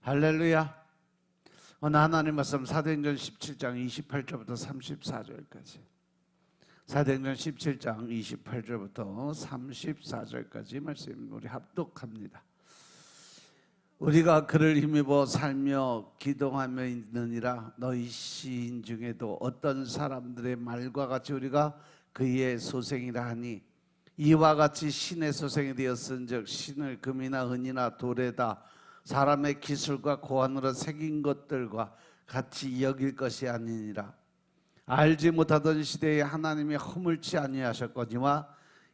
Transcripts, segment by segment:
할렐루야. 오늘 하나님 말씀 사도행전 17장 28절부터 34절까지, 사도행전 17장 28절부터 34절까지 말씀 우리 합독합니다. 우리가 그를 힘입어 살며 기동하며 있느니라. 너희 시인 중에도 어떤 사람들의 말과 같이 우리가 그의 소생이라 하니, 이와 같이 신의 소생이 되었은즉 신을 금이나 은이나 돌에다 사람의 기술과 고안으로 새긴 것들과 같이 여길 것이 아니니라. 알지 못하던 시대에 하나님이 허물지 아니하셨거니와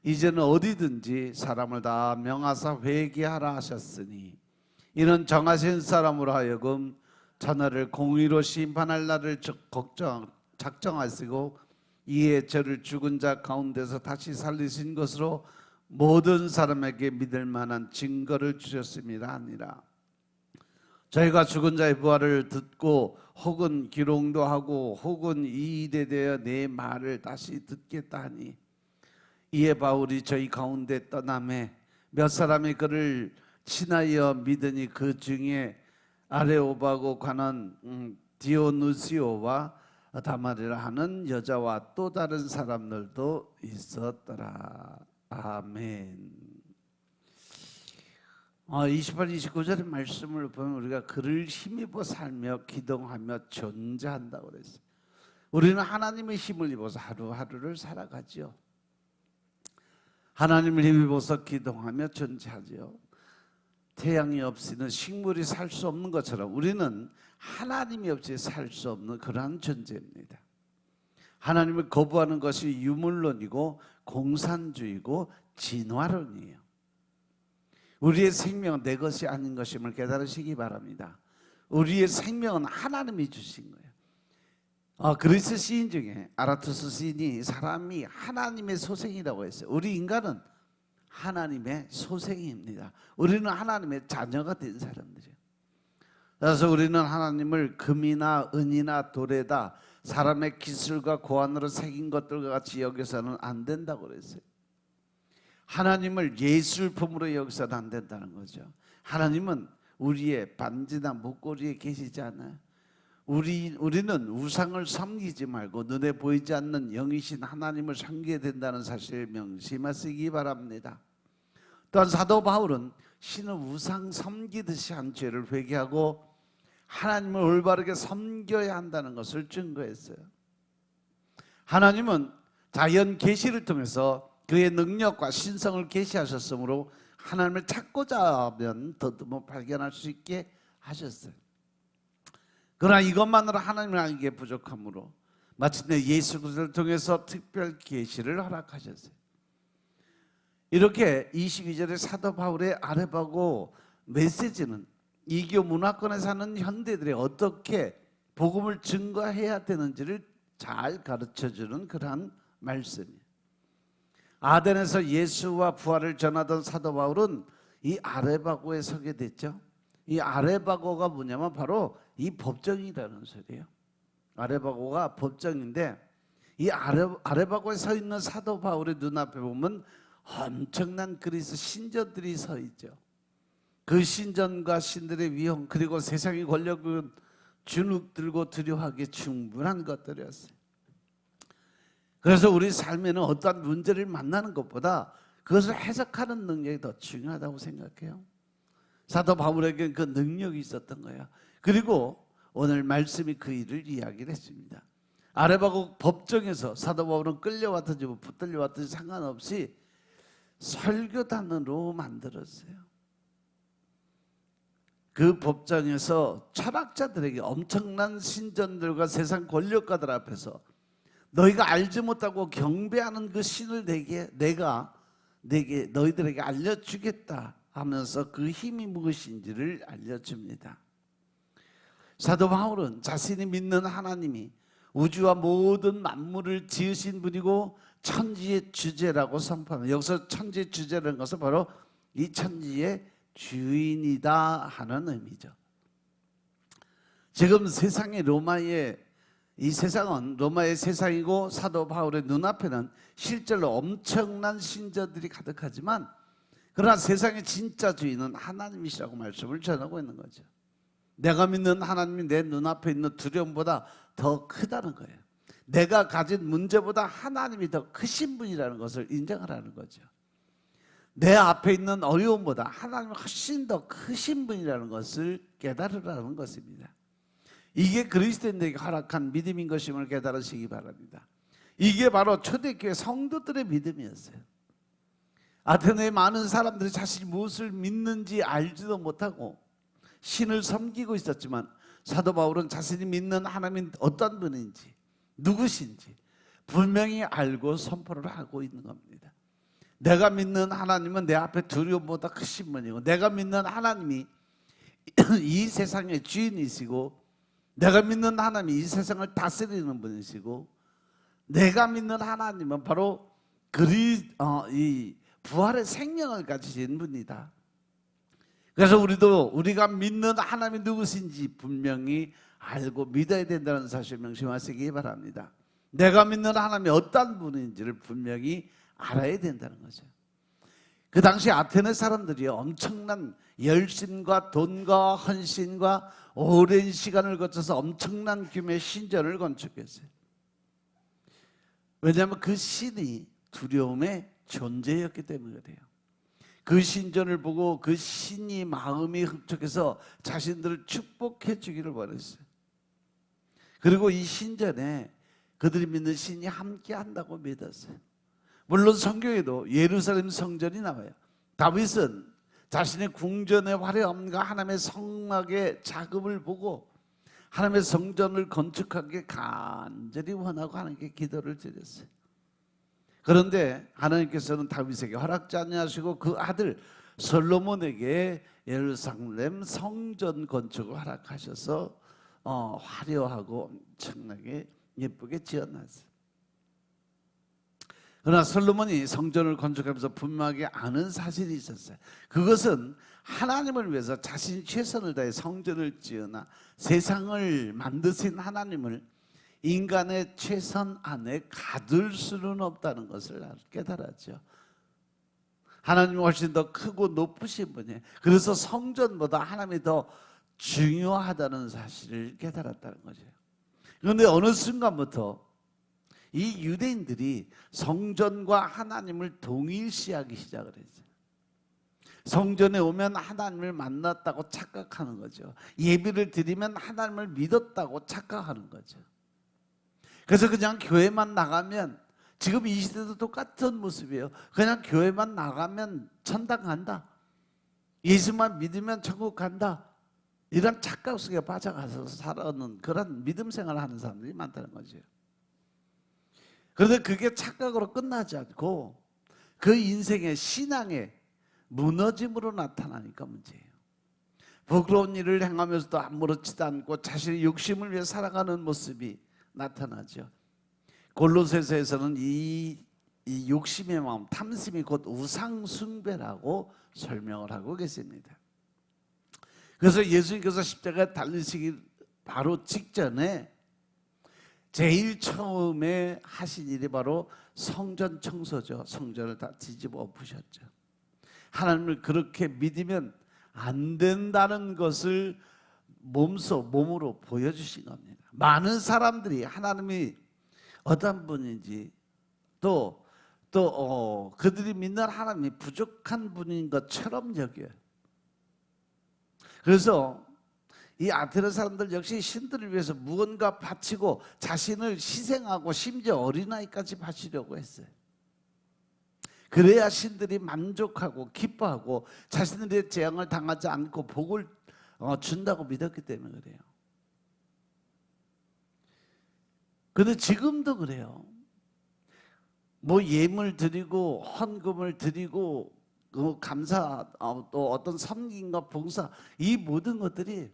이제는 어디든지 사람을 다 명하사 회개하라 하셨으니, 이는 정하신 사람으로 하여금 천하를 공의로 심판할 날을 작정하시고 이에 저를 죽은 자 가운데서 다시 살리신 것으로 모든 사람에게 믿을 만한 증거를 주셨습니다 아니라. 저희가 죽은 자의 부활을 듣고 혹은 기롱도 하고 혹은 이 일에 대하여 내 말을 다시 듣겠다 하니, 이에 바울이 저희 가운데 떠나매 몇 사람이 그를 친하여 믿으니 그 중에 아레오바고 관원 디오누시오와 다마리라 하는 여자와 또 다른 사람들도 있었더라. 아멘. 28, 29절의 말씀을 보면 우리가 그를 힘입어 살며 기동하며 존재한다고 그랬어요. 우리는 하나님의 힘을 입어서 하루하루를 살아가죠. 하나님을 힘입어서 기동하며 존재하죠. 태양이 없이는 식물이 살 수 없는 것처럼 우리는 하나님이 없이 살 수 없는 그러한 존재입니다. 하나님을 거부하는 것이 유물론이고 공산주의고 진화론이에요. 우리의 생명은 내 것이 아닌 것임을 깨달으시기 바랍니다. 우리의 생명은 하나님이 주신 거예요. 그리스 시인 중에 아라투스 시인이 사람이 하나님의 소생이라고 했어요. 우리 인간은 하나님의 소생입니다. 우리는 하나님의 자녀가 된 사람들이에요. 그래서 우리는 하나님을 금이나 은이나 돌에다 사람의 기술과 고안으로 새긴 것들과 같이 여기서는 안 된다고 그랬어요. 하나님을 예술품으로 여기서는 안 된다는 거죠. 하나님은 우리의 반지나 목걸이에 계시지 않아요. 우리는 우상을 섬기지 말고 눈에 보이지 않는 영이신 하나님을 섬기게 된다는 사실을 명심하시기 바랍니다. 또한 사도 바울은 신을 우상 섬기듯이 한 죄를 회개하고 하나님을 올바르게 섬겨야 한다는 것을 증거했어요. 하나님은 자연 계시를 통해서 그의 능력과 신성을 계시하셨으므로 하나님을 찾고자 하면 더듬어 발견할 수 있게 하셨어요. 그러나 이것만으로 하나님을 알기에 부족하므로 마침내 예수 그리스도를 통해서 특별 계시를 허락하셨어요. 이렇게 22절의 사도 바울의 아레바고 메시지는 이교 문화권에 사는 현대들이 어떻게 복음을 증거해야 되는지를 잘 가르쳐주는 그러한 말씀이에요. 아덴에서 예수와 부활을 전하던 사도 바울은 이 아레바고에 서게 됐죠. 이 아레바고가 뭐냐면 바로 이 법정이라는 소리예요. 아레바고가 법정인데 이 아레바고에 서 있는 사도 바울의 눈앞에 보면 엄청난 그리스 신전들이 서 있죠. 그 신전과 신들의 위험 그리고 세상의 권력은 주눅들고 두려워하기에 충분한 것들이었어요. 그래서 우리 삶에는 어떠한 문제를 만나는 것보다 그것을 해석하는 능력이 더 중요하다고 생각해요. 사도 바울에게는 그 능력이 있었던 거예요. 그리고 오늘 말씀이 그 일을 이야기를 했습니다. 아레바고 법정에서 사도 바울은 끌려왔든지 붙들려왔든지 상관없이 설교단으로 만들었어요. 그 법정에서 철학자들에게 엄청난 신전들과 세상 권력가들 앞에서 너희가 알지 못하고 경배하는 그 신을 내가 너희들에게 알려주겠다 하면서 그 힘이 무엇인지를 알려줍니다. 사도 바울은 자신이 믿는 하나님이 우주와 모든 만물을 지으신 분이고 천지의 주제라고 선포합니다. 여기서 천지의 주제라는 것은 바로 이 천지의 주인이다 하는 의미죠. 지금 세상의 이 세상은 로마의 세상이고 사도 바울의 눈앞에는 실제로 엄청난 신전들이 가득하지만 그러나 세상의 진짜 주인은 하나님이시라고 말씀을 전하고 있는 거죠. 내가 믿는 하나님이 내 눈앞에 있는 두려움보다 더 크다는 거예요. 내가 가진 문제보다 하나님이 더 크신 분이라는 것을 인정하라는 거죠. 내 앞에 있는 어려움보다 하나님이 훨씬 더 크신 분이라는 것을 깨달으라는 것입니다. 이게 그리스도인들에게 허락한 믿음인 것임을 깨달으시기 바랍니다. 이게 바로 초대교회 성도들의 믿음이었어요. 아테네의 많은 사람들이 자신이 무엇을 믿는지 알지도 못하고 신을 섬기고 있었지만 사도 바울은 자신이 믿는 하나님이 어떤 분인지 누구신지 분명히 알고 선포를 하고 있는 겁니다. 내가 믿는 하나님은 내 앞에 두려움보다 크신 분이고, 내가 믿는 하나님이 이 세상의 주인이시고, 내가 믿는 하나님이 이 세상을 다스리는 분이시고, 내가 믿는 하나님은 바로 이 부활의 생명을 가지신 분이다. 그래서 우리가 믿는 하나님이 누구신지 분명히 알고 믿어야 된다는 사실 명심하시기 바랍니다. 내가 믿는 하나님이 어떤 분인지를 분명히 알아야 된다는 거죠. 그 당시 아테네 사람들이 엄청난 열심과 돈과 헌신과 오랜 시간을 거쳐서 엄청난 규모의 신전을 건축했어요. 왜냐하면 그 신이 두려움의 존재였기 때문에 그래요. 그 신전을 보고 그 신이 마음이 흡족해서 자신들을 축복해 주기를 원했어요. 그리고 이 신전에 그들이 믿는 신이 함께 한다고 믿었어요. 물론 성경에도 예루살렘 성전이 나와요. 다윗은 자신의 궁전의 화려함과 하나님의 성막의 자금을 보고 하나님의 성전을 건축하기 간절히 원하고 하나님께 기도를 드렸어요. 그런데 하나님께서는 다윗에게 허락지 아니하시고 그 아들 솔로몬에게 예루살렘 성전 건축을 허락하셔서 화려하고 엄청나게 예쁘게 지어놨어요. 그러나 솔로몬이 성전을 건축하면서 분명하게 아는 사실이 있었어요. 그것은 하나님을 위해서 자신이 최선을 다해 성전을 지으나 세상을 만드신 하나님을 인간의 최선 안에 가둘 수는 없다는 것을 깨달았죠. 하나님이 훨씬 더 크고 높으신 분이에요. 그래서 성전보다 하나님이 더 중요하다는 사실을 깨달았다는 거죠. 그런데 어느 순간부터 이 유대인들이 성전과 하나님을 동일시하기 시작을 했어요. 성전에 오면 하나님을 만났다고 착각하는 거죠. 예배를 드리면 하나님을 믿었다고 착각하는 거죠. 그래서 그냥 교회만 나가면, 지금 이 시대도 똑같은 모습이에요. 그냥 교회만 나가면 천당 간다, 예수만 믿으면 천국 간다, 이런 착각 속에 빠져가서 살아오는 그런 믿음 생활을 하는 사람들이 많다는 거죠. 그런데 그게 착각으로 끝나지 않고 그 인생의 신앙의 무너짐으로 나타나니까 문제예요. 부끄러운 일을 행하면서도 아무렇지도 않고 자신의 욕심을 위해 살아가는 모습이 나타나죠. 골로새서에서는 이 욕심의 마음, 탐심이 곧 우상 숭배라고 설명을 하고 계십니다. 그래서 예수님께서 십자가에 달리시기 바로 직전에 제일 처음에 하신 일이 바로 성전 청소죠. 성전을 다 뒤집어 엎으셨죠. 하나님을 그렇게 믿으면 안 된다는 것을 몸으로 보여주신 겁니다. 많은 사람들이 하나님이 어떤 분인지 또 그들이 믿는 하나님이 부족한 분인 것처럼 여겨요. 그래서 이 아테네 사람들 역시 신들을 위해서 무언가 바치고 자신을 희생하고 심지어 어린아이까지 바치려고 했어요. 그래야 신들이 만족하고 기뻐하고 자신들의 재앙을 당하지 않고 복을 준다고 믿었기 때문에 그래요. 그런데 지금도 그래요. 뭐 예물 드리고 헌금을 드리고 감사, 또 어떤 섬김과 봉사, 이 모든 것들이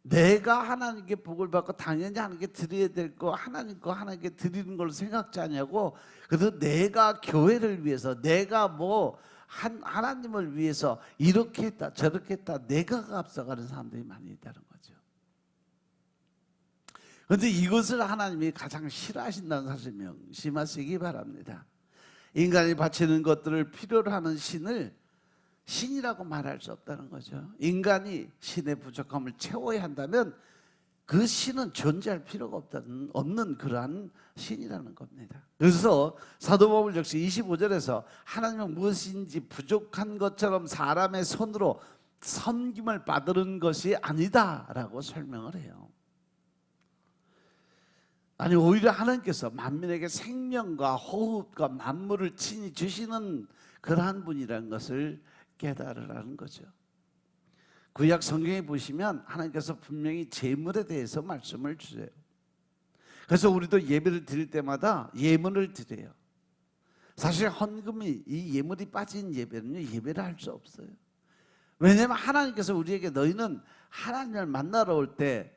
내가 하나님께 복을 받고 당연히 하나님께 드려야 될 거 하나님 거 하나님께 드리는 걸 생각지 않냐고. 그래서 내가 교회를 위해서, 내가 뭐 하나님을 위해서 이렇게 했다 저렇게 했다 내가 앞서가는 사람들이 많이 있다는 거죠. 그런데 이것을 하나님이 가장 싫어하신다는 사실 명심하시기 바랍니다. 인간이 바치는 것들을 필요로 하는 신을 신이라고 말할 수 없다는 거죠. 인간이 신의 부족함을 채워야 한다면 그 신은 존재할 필요가 없는 그러한 신이라는 겁니다. 그래서 사도 바울 역시 25절에서 하나님은 무엇인지 부족한 것처럼 사람의 손으로 섬김을 받으는 것이 아니다라고 설명을 해요. 아니, 오히려 하나님께서 만민에게 생명과 호흡과 만물을 친히 주시는 그러한 분이라는 것을 깨달으라는 거죠. 구약 성경에 보시면 하나님께서 분명히 재물에 대해서 말씀을 주세요. 그래서 우리도 예배를 드릴 때마다 예물을 드려요. 사실 헌금이, 이 예물이 빠진 예배는요, 예배를 할 수 없어요. 왜냐하면 하나님께서 우리에게 너희는 하나님을 만나러 올 때,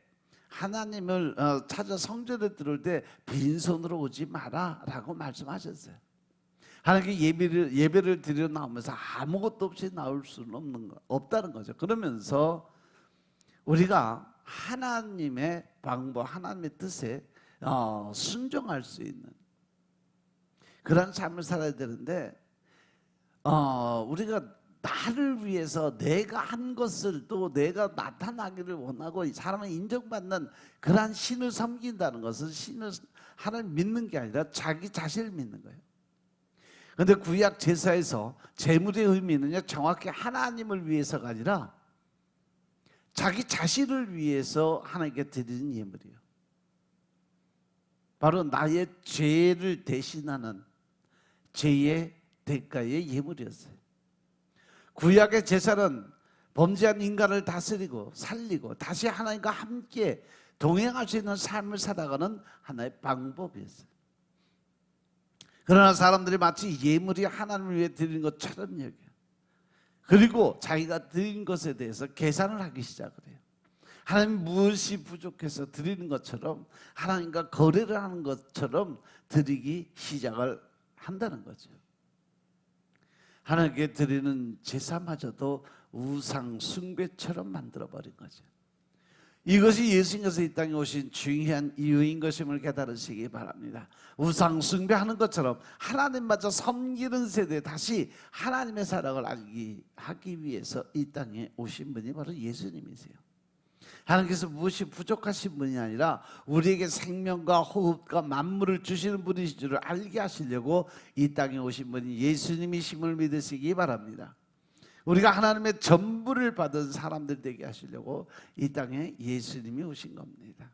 하나님을 찾아 성전에 들어올 때 빈손으로 오지 마라 라고 말씀하셨어요. 하나님께 예배를 드리러 나오면서 아무것도 없이 나올 수는 없다는 거죠. 그러면서 우리가 하나님의 방법, 하나님의 뜻에 순종할 수 있는 그런 삶을 살아야 되는데, 우리가 나를 위해서 내가 한 것을 또 내가 나타나기를 원하고 사람을 인정받는 그러한 신을 섬긴다는 것은 하나님 믿는 게 아니라 자기 자신을 믿는 거예요. 그런데 구약 제사에서 제물의 의미는요, 정확히 하나님을 위해서가 아니라 자기 자신을 위해서 하나님께 드리는 예물이에요. 바로 나의 죄를 대신하는 죄의 대가의 예물이었어요. 구약의 제사는 범죄한 인간을 다스리고 살리고 다시 하나님과 함께 동행할 수 있는 삶을 살아가는 하나의 방법이었어요. 그러나 사람들이 마치 예물이 하나님을 위해 드리는 것처럼 여겨요. 그리고 자기가 드린 것에 대해서 계산을 하기 시작을 해요. 하나님 무엇이 부족해서 드리는 것처럼, 하나님과 거래를 하는 것처럼 드리기 시작을 한다는 거죠. 하나님께 드리는 제사마저도 우상 숭배처럼 만들어버린 거죠. 이것이 예수님께서 이 땅에 오신 중요한 이유인 것임을 깨달으시기 바랍니다. 우상 숭배하는 것처럼 하나님마저 섬기는 세대에 다시 하나님의 사랑을 하기 위해서 이 땅에 오신 분이 바로 예수님이세요. 하나님께서 무엇이 부족하신 분이 아니라 우리에게 생명과 호흡과 만물을 주시는 분이신 줄을 알게 하시려고 이 땅에 오신 분이 예수님이심을 믿으시기 바랍니다. 우리가 하나님의 전부를 받은 사람들 되게 하시려고 이 땅에 예수님이 오신 겁니다.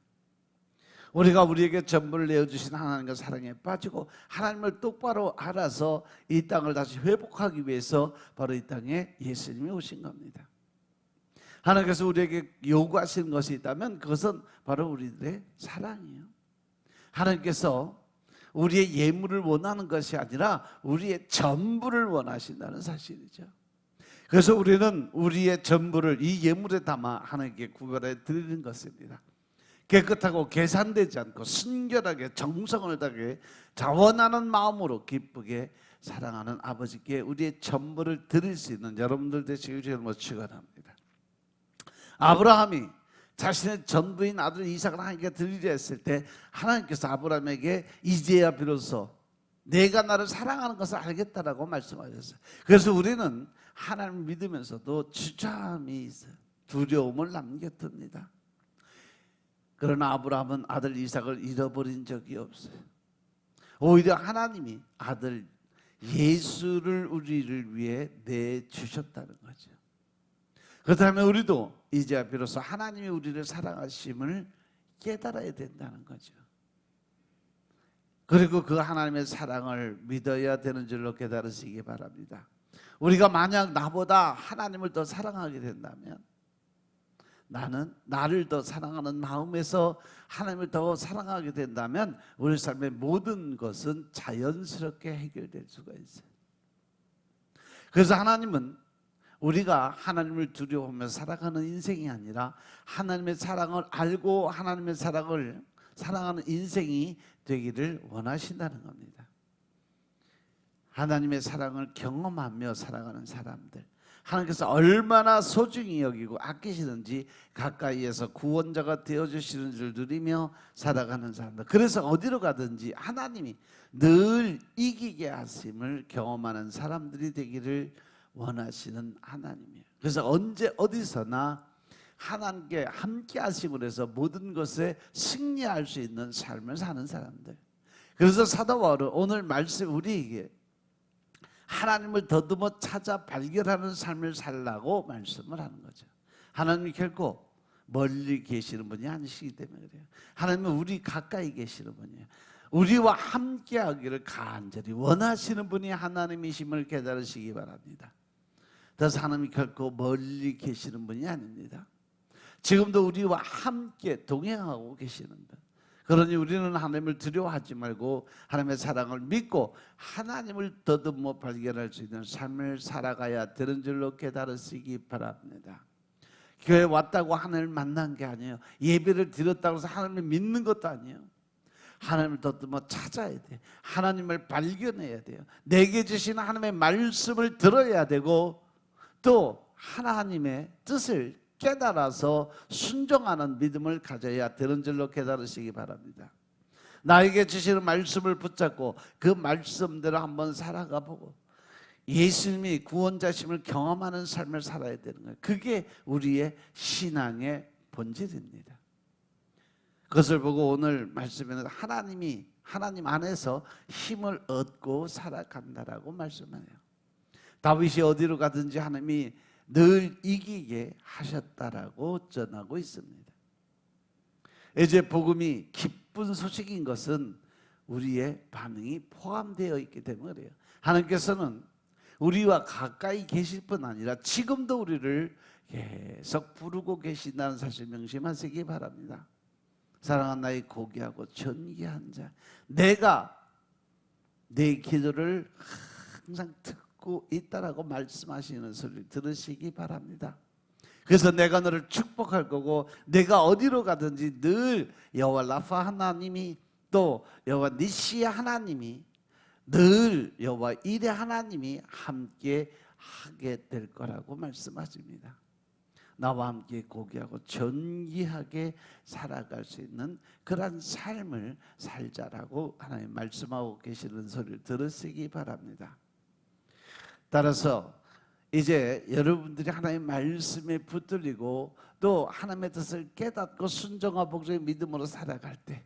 우리가 우리에게 전부를 내어주신 하나님과 사랑에 빠지고 하나님을 똑바로 알아서 이 땅을 다시 회복하기 위해서 바로 이 땅에 예수님이 오신 겁니다. 하나님께서 우리에게 요구하시는 것이 있다면 그것은 바로 우리들의 사랑이에요. 하나님께서 우리의 예물을 원하는 것이 아니라 우리의 전부를 원하신다는 사실이죠. 그래서 우리는 우리의 전부를 이 예물에 담아 하나님께 구별해 드리는 것입니다. 깨끗하고 계산되지 않고 순결하게 정성을 다하게 자원하는 마음으로 기쁘게 사랑하는 아버지께 우리의 전부를 드릴 수 있는 여러분들 되시길 주님으로 축원합니다. 아브라함이 자신의 전부인 아들 이삭을 하나님께 드리려 했을 때 하나님께서 아브라함에게 이제야 비로소 내가 나를 사랑하는 것을 알겠다라고 말씀하셨어요. 그래서 우리는 하나님을 믿으면서도 주저함이 있어요. 두려움을 남겨둡니다. 그러나 아브라함은 아들 이삭을 잃어버린 적이 없어요. 오히려 하나님이 아들 예수를 우리를 위해 내주셨다는 거죠. 그렇다면 우리도 이제 비로소 하나님이 우리를 사랑하심을 깨달아야 된다는 거죠. 그리고 그 하나님의 사랑을 믿어야 되는 줄로 깨달으시기 바랍니다. 우리가 만약 나보다 하나님을 더 사랑하게 된다면, 나는 나를 더 사랑하는 마음에서 하나님을 더 사랑하게 된다면 우리 삶의 모든 것은 자연스럽게 해결될 수가 있어요. 그래서 하나님은 우리가 하나님을 두려워하며 살아가는 인생이 아니라 하나님의 사랑을 알고 하나님의 사랑을 사랑하는 인생이 되기를 원하신다는 겁니다. 하나님의 사랑을 경험하며 살아가는 사람들, 하나님께서 얼마나 소중히 여기고 아끼시는지 가까이에서 구원자가 되어주시는 줄 누리며 살아가는 사람들, 그래서 어디로 가든지 하나님이 늘 이기게 하심을 경험하는 사람들이 되기를 원하시는 하나님이에요. 그래서 언제 어디서나 하나님께 함께 하심으로 해서 모든 것에 승리할 수 있는 삶을 사는 사람들. 그래서 사도 바울은 오늘 말씀 우리에게 하나님을 더듬어 찾아 발견하는 삶을 살라고 말씀을 하는 거죠. 하나님이 결코 멀리 계시는 분이 아니시기 때문에 그래요. 하나님은 우리 가까이 계시는 분이에요. 우리와 함께 하기를 간절히 원하시는 분이 하나님이심을 깨달으시기 바랍니다. 그래서 하나님이 결코 멀리 계시는 분이 아닙니다. 지금도 우리와 함께 동행하고 계시는 분. 그러니 우리는 하나님을 두려워하지 말고 하나님의 사랑을 믿고 하나님을 더듬어 발견할 수 있는 삶을 살아가야 되는 줄로 깨달으시기 바랍니다. 교회 왔다고 하나님을 만난 게 아니에요. 예배를 드렸다고 해서 하나님을 믿는 것도 아니에요. 하나님을 더듬어 찾아야 돼. 하나님을 발견해야 돼요. 내게 주신 하나님의 말씀을 들어야 되고 또 하나님의 뜻을 깨달아서 순종하는 믿음을 가져야 되는 줄로 깨달으시기 바랍니다. 나에게 주시는 말씀을 붙잡고 그 말씀대로 한번 살아가 보고 예수님이 구원자심을 경험하는 삶을 살아야 되는 거예요. 그게 우리의 신앙의 본질입니다. 그것을 보고 오늘 말씀에는 하나님 안에서 힘을 얻고 살아간다라고 말씀해요. 다윗이 어디로 가든지 하나님이 늘 이기게 하셨다라고 전하고 있습니다. 이제 복음이 기쁜 소식인 것은 우리의 반응이 포함되어 있기 때문에 그래요. 하나님께서는 우리와 가까이 계실 뿐 아니라 지금도 우리를 계속 부르고 계신다는 사실 명심하시기 바랍니다. 사랑하는 나의 고귀하고 존귀한 자, 내가 내 기도를 항상 듣고 있다라고 말씀하시는 소리를 들으시기 바랍니다. 그래서 내가 너를 축복할 거고 내가 어디로 가든지 늘 여호와 라파 하나님이 또 여호와 니시 하나님이 늘 여호와 이레 하나님이 함께 하게 될 거라고 말씀하십니다. 나와 함께 고귀하고 존귀하게 살아갈 수 있는 그런 삶을 살자라고 하나님 말씀하고 계시는 소리를 들으시기 바랍니다. 따라서 이제 여러분들이 하나님의 말씀에 붙들리고 또 하나님의 뜻을 깨닫고 순종과 복종의 믿음으로 살아갈 때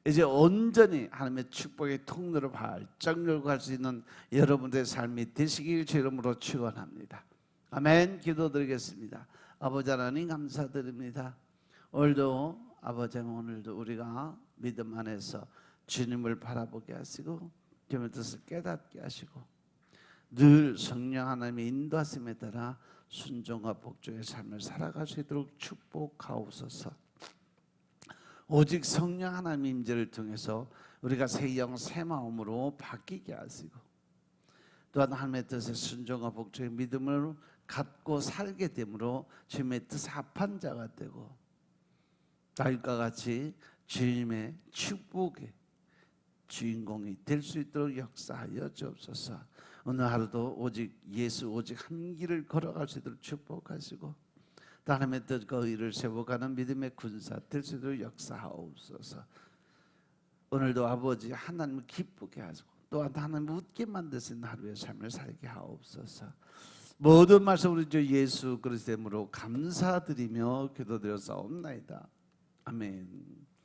이제 온전히 하나님의 축복의 통로로 활짝 열고 갈 수 있는 여러분들의 삶이 되시길 주 이름으로 축원합니다. 아멘. 기도드리겠습니다. 아버지 하나님 감사드립니다. 오늘도 아버지 오늘도 우리가 믿음 안에서 주님을 바라보게 하시고 주님의 뜻을 깨닫게 하시고 늘 성령 하나님의 인도하심에 따라 순종과 복종의 삶을 살아갈 수 있도록 축복하옵소서. 오직 성령 하나님의 임재를 통해서 우리가 새 영 새 마음으로 바뀌게 하시고 또한 하나님의 뜻에 순종과 복종의 믿음을 갖고 살게 되므로 주님의 뜻에 합한 자가 되고 다윗과 같이 주님의 축복의 주인공이 될 수 있도록 역사하여 주옵소서. 오늘 하루도 오직 예수 오직 한 길을 걸어갈 수 있도록 축복하시고 또 하나님의 뜻과 의를 세워가는 믿음의 군사 될 수 있도록 역사하옵소서. 오늘도 아버지 하나님을 기쁘게 하시고 또한 하나님을 웃게 만드시는 하루의 삶을 살게 하옵소서. 모든 말씀 우리 주 예수 그리스도의 이름으로 감사드리며 기도드렸사옵나이다. 아멘.